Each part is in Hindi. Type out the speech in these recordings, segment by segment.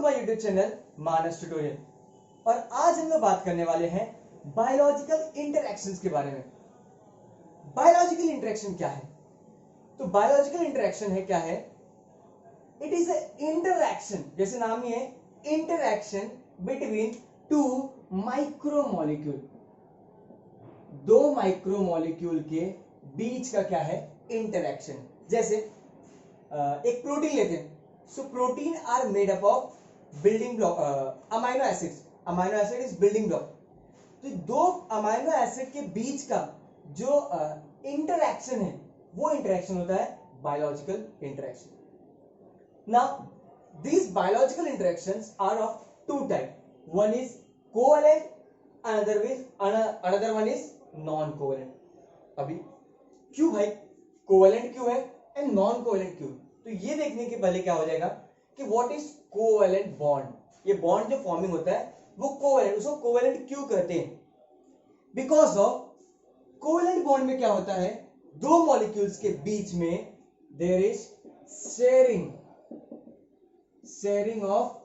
To my YouTube channel Manas tutorial. और आज हम लोग बात करने वाले हैं बायोलॉजिकल इंटरैक्शंस के बारे में। बायोलॉजिकल इंटरैक्शन क्या है? तो बायोलॉजिकल इंटरैक्शन है क्या है? इट इज इंटरैक्शन, जैसे नाम ही है, इंटरैक्शन बिटवीन टू माइक्रोमोलिक्यूल। दो माइक्रोमोलिक्यूल के बीच का क्या है? इंटरैक्शन। जैसे एक प्रोटीन लेते हैं। So protein are made up of building block, amino acids. Amino acid is building block. तो दो अमाइनो एसिड के बीच का जो इंटरैक्शन है वो इंटरैक्शन होता है biological interaction. Now these biological interactions are of two type. One is covalent, another one is non-covalent. अभी क्यों भाई कोवेलेंट क्यों है एंड नॉन कोवेलेंट क्यों? तो ये देखने के पहले क्या हो जाएगा कि व्हाट इज कोवेलेंट बॉन्ड। ये बॉन्ड जो फॉर्मिंग होता है वो कोवेलेंट, उसको कोवेलेंट क्यों कहते हैं? बिकॉज ऑफ कोवेलेंट बॉन्ड में क्या होता है, दो मॉलिक्यूल्स के बीच में there is sharing of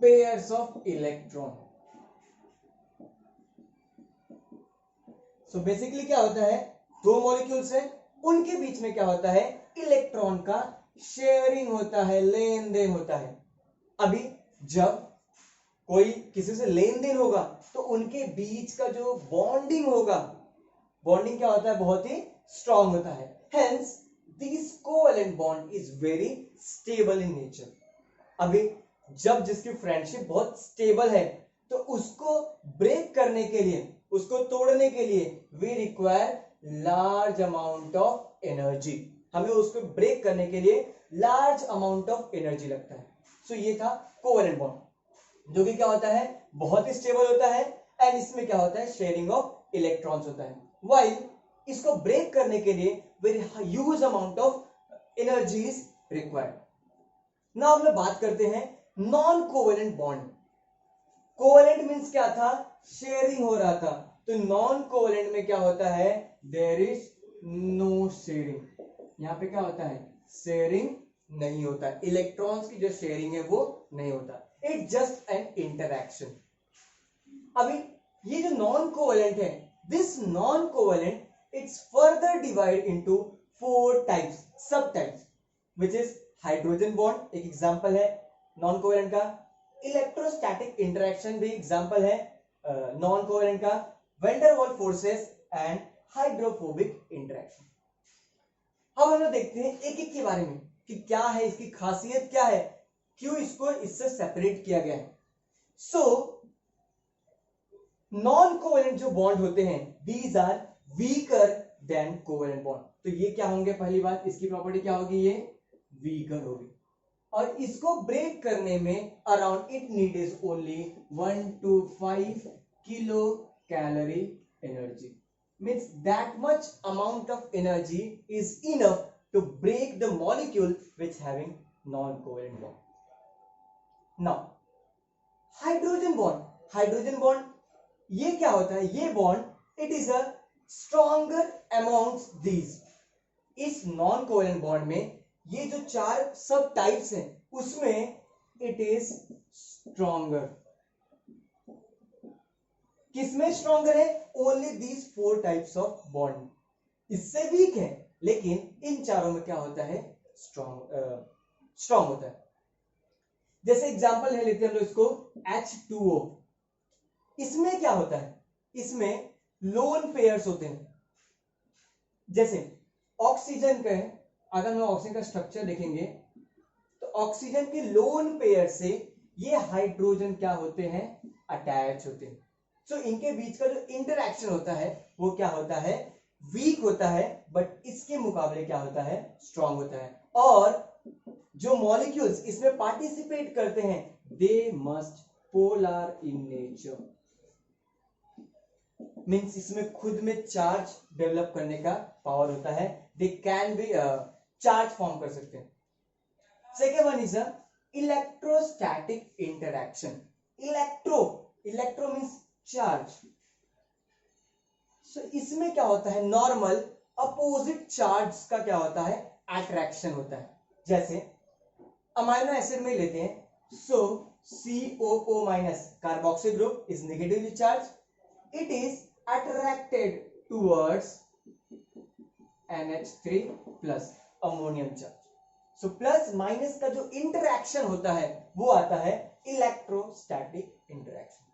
pairs of electron. So basically क्या होता है, दो मॉलिक्यूल्स है, उनके बीच में क्या होता है, इलेक्ट्रॉन का शेयरिंग होता है, लेन देन होता है। अभी जब कोई किसी से लेन देन होगा तो उनके बीच का जो बॉन्डिंग होगा, बॉन्डिंग क्या होता है, बहुत ही स्ट्रांग होता है। Hence this covalent bond is very stable in nature. अभी जब जिसकी फ्रेंडशिप बहुत स्टेबल है तो उसको ब्रेक करने के लिए, उसको तोड़ने के लिए we require large amount of energy. हमें उसको ब्रेक करने के लिए लार्ज अमाउंट ऑफ एनर्जी लगता है। सो ये था कोवेलेंट बॉन्ड, जो कि क्या होता है, बहुत ही स्टेबल होता है एंड इसमें क्या होता है, शेयरिंग ऑफ इलेक्ट्रॉन्स होता है। व्हाइल इसको ब्रेक करने के लिए very huge amount of energy is required. Now हम लोग बात करते हैं non covalent bond. Covalent means क्या था, शेयरिंग हो रहा था। तो नॉन कोवेलेंट में क्या होता है, देयर इज नो शेयरिंग। यहां पे क्या होता है, शेयरिंग नहीं होता। इलेक्ट्रॉन्स की जो शेयरिंग है वो नहीं होता। It just an interaction. अभी ये जो नॉन कोवेलेंट है, this non covalent it's further divide into 4 types, subtypes, which is hydrogen bond एक एग्जांपल है नॉन कोवेलेंट का। इलेक्ट्रोस्टैटिक इंटरैक्शन भी एग्जांपल है नॉन कोवेलेंट का। Van der Waals forces and hydrophobic interaction. अब हम लोग देखते हैं एक एक के बारे में कि क्या है, इसकी खासियत क्या है, क्यों इसको इससे सेपरेट किया गया है। सो नॉन कोवेलेंट जो बॉन्ड होते हैं, these are weaker than covalent bond. तो ये क्या होंगे, पहली बात इसकी प्रॉपर्टी क्या होगी, ये वीकर होगी। और इसको ब्रेक करने में around it need is only 1 to 5 kilo calorie energy. Means that much amount of energy is enough to break the molecule which having non-covalent bond. Now, hydrogen bond. Hydrogen bond ये क्या होता है, ये bond it is a stronger amongst these. इस non-covalent bond में ये जो 4 सब टाइप्स हैं उसमें it is stronger. किसमें स्ट्रॉन्गर है, only these 4 types of bond. इससे वीक है लेकिन इन चारों में क्या होता है, स्ट्रॉन्ग होता है। जैसे एग्जांपल है लेते हैं हम लोग इसको H2O। इसमें क्या होता है, इसमें लोन पेयर्स होते हैं। जैसे ऑक्सीजन का है, अगर हम ऑक्सीजन का स्ट्रक्चर देखेंगे तो ऑक्सीजन के लोन पेयर से ये हाइड्रोजन क्या होते हैं, अटैच होते हैं। तो इनके बीच का जो इंटरैक्शन होता है वो क्या होता है, वीक होता है, बट इसके मुकाबले क्या होता है, स्ट्रॉन्ग होता है। और जो मॉलिक्यूल्स इसमें पार्टिसिपेट करते हैं they must polar in nature. Means इसमें खुद में चार्ज डेवलप करने का पावर होता है। They can be charge form कर सकते हैं। Second one is electrostatic interaction. Electro means charge. So इसमें क्या होता है, नॉर्मल अपोजिट चार्ज का क्या होता है, अट्रैक्शन होता है। जैसे अमाइनो एसिड में लेते हैं So COO minus carboxyl group is negatively charged. It is attracted towards NH3 plus ammonium charge. So plus minus का जो इंटरएक्शन होता है वो आता है electrostatic interaction.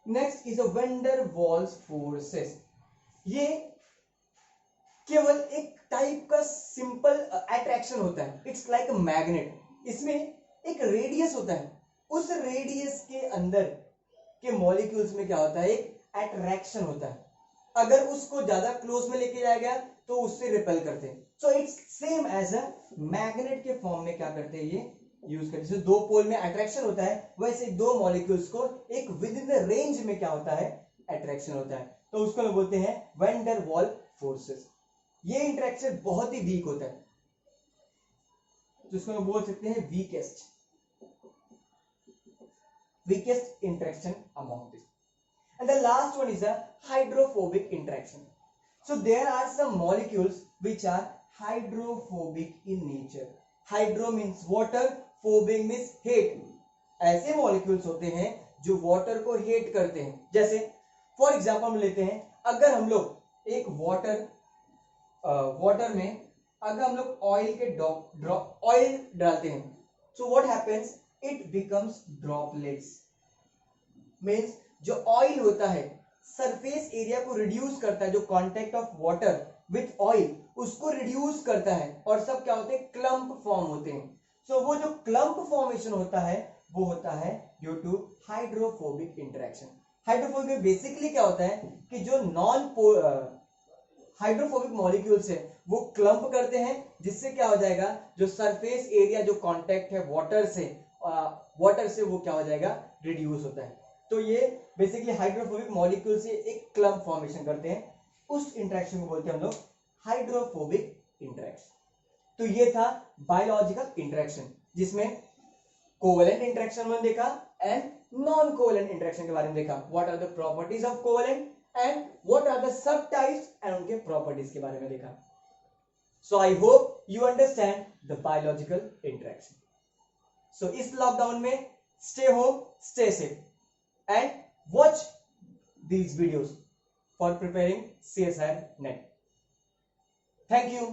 Next is a vendor walls forces. ये केवल एक टाइप का सिंपल अट्रैक्शन होता है. It's like a magnet. इसमें एक रेडियस होता है. उस रेडियस के अंदर के मॉलिक्यूल्स में क्या होता है, एक अट्रैक्शन होता है. अगर उसको ज्यादा क्लोज में लेके जाया गया तो उससे रिपेल करते हैं. So it's same as a magnet के फॉर्म में क्या करते हैं, ये यूज करते हैं. जैसे दो पोल में अट्रैक्शन होता है, वैसे दो मॉलिक्यूल्स को एक विद इन द रेंज में क्या होता है, अट्रैक्शन होता है. तो उसको लोग बोलते हैं वैन डर वॉल फोर्सेस. ये इंटरेक्शन बहुत ही वीक होता है, जिसको हम बोल सकते हैं weakest interaction among this. And the last one is a hydrophobic interaction. So there are some molecules which are hydrophobic in nature. Hydro means water, phobic means hate. ऐसे molecules होते हैं जो water को hate करते हैं. जैसे for example हम लेते हैं, अगर हम लोग एक water में अगर हम लोग ऑयल के ऑयल डालते हैं, so what happens, it becomes droplets. Means जो ऑयल होता है सरफेस एरिया को रिड्यूस करता है, जो contact of water with oil उसको रिड्यूस करता है, और सब क्या होते हैं, क्लम्प फॉर्म होते हैं. सो वो जो क्लम्प फॉर्मेशन होता है वो होता है due to hydrophobic interaction. Hydrophobic में बेसिकली क्या होता है कि जो नॉन हाइड्रोफोबिक मॉलिक्यूल्स है वो क्लम्प करते हैं, जिससे क्या हो जाएगा, जो सरफेस एरिया जो कांटेक्ट है वाटर से वो क्या हो जाएगा, रिड्यूस होता है. तो ये बेसिकली हाइड्रोफोबिक मॉलिक्यूल से एक क्लम्प फॉर्मेशन करते हैं. उस इंटरेक्शन को बोलते हैं हम लोग हाइड्रोफोबिक इंटरेक्शन. तो ये था बायोलॉजिकल इंटरेक्शन, जिसमें कोवेलेंट इंटरेक्शन में देखा एंड नॉन कोवेलेंट इंटरेक्शन के बारे में देखा. What are the properties of covalent and what are the subtypes and उनके प्रॉपर्टीज के बारे में देखा. So I hope you understand the biological interaction. So इस लॉकडाउन में stay home, stay safe and watch these videos for preparing CSIR NET. Thank you.